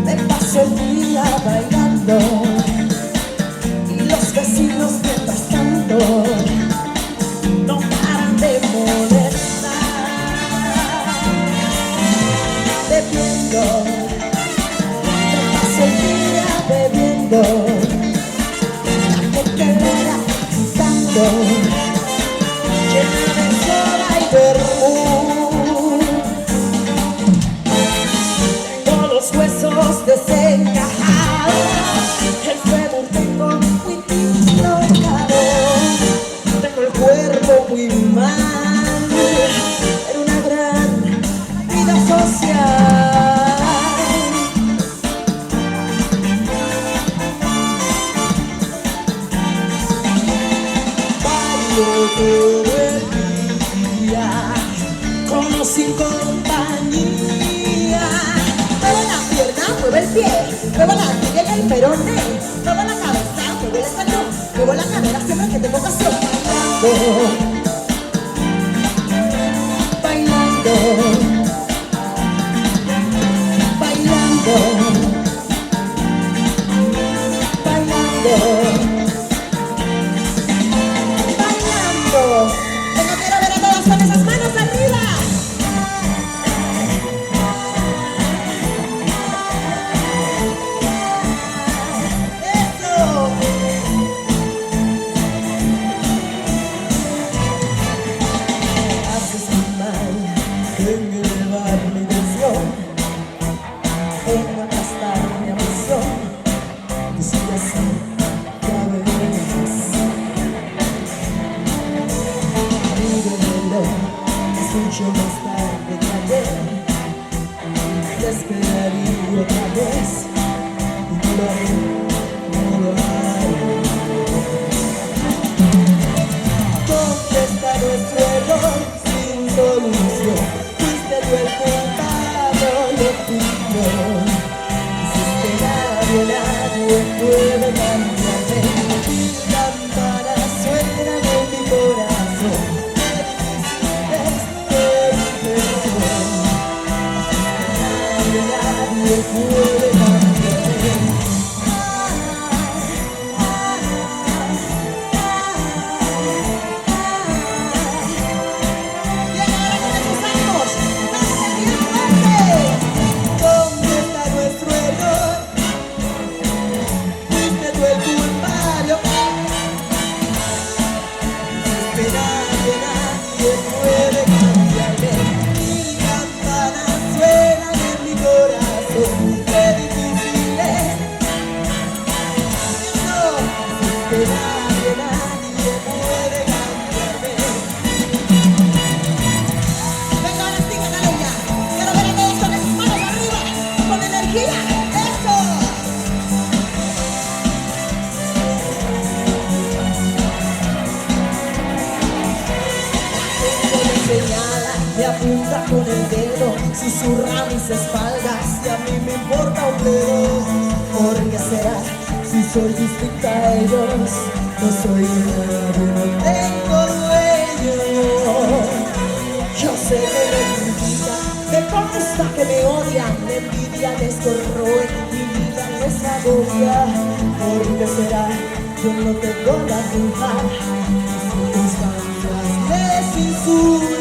me paso el día bailando y los vecinos mientras tanto no paran de molestar, bebiendo, me paso el día bebiendo, la coctelera cantando, llena de soda y vermú. Tengo los huesos desencajados, el fémur tengo muy dislocado, tengo el cuerpo muy mal, pero una gran vida social. Bailo todo el día, como sin compañía. Muevo la pierna, muevo el pie, muevo la tibia y el peroné, muevo la cabeza, muevo el esternón, muevo la cadera siempre que tengo ocasión. Bailando, bailando, bailando, bailando. Venga, quiero ver a todos con esas manos arriba. En elevar mi tensión, en aplastar mi ambición, y si así ya verás. Mi reloj es mucho más tarde que ayer, te esperaría otra vez, y no lo haré, no lo haré. ¿Dónde está nuestro error sin solución? Fuiste tú el culpable, lo tuyo. Hiciste nadie puede cambiarme. Mis campanas suenan en mi corazón. Qué difícil es pedir perdón. Nadie puede cambiarme. Nadie puede cambiarme. Mis campanas suenan en mi corazón. Qué difícil es. Nadie puede cambiarme. Venga, ahora sí, ganale ya. Quiero ver a todos con esas manos arriba, con energía. ¡Eso! Señala, me apunta con el dedo, susurra mis espaldas y a mí me importa un bledo. ¿Por qué será? Si soy distinta a ellos, no soy nadie, no tengo dueño. Yo sé que me critican, me consta que me odian, me envidian, les corroe, mi vida les agobia. ¿Por qué será? Yo no tengo la culpa, mis circunstancias les insultan.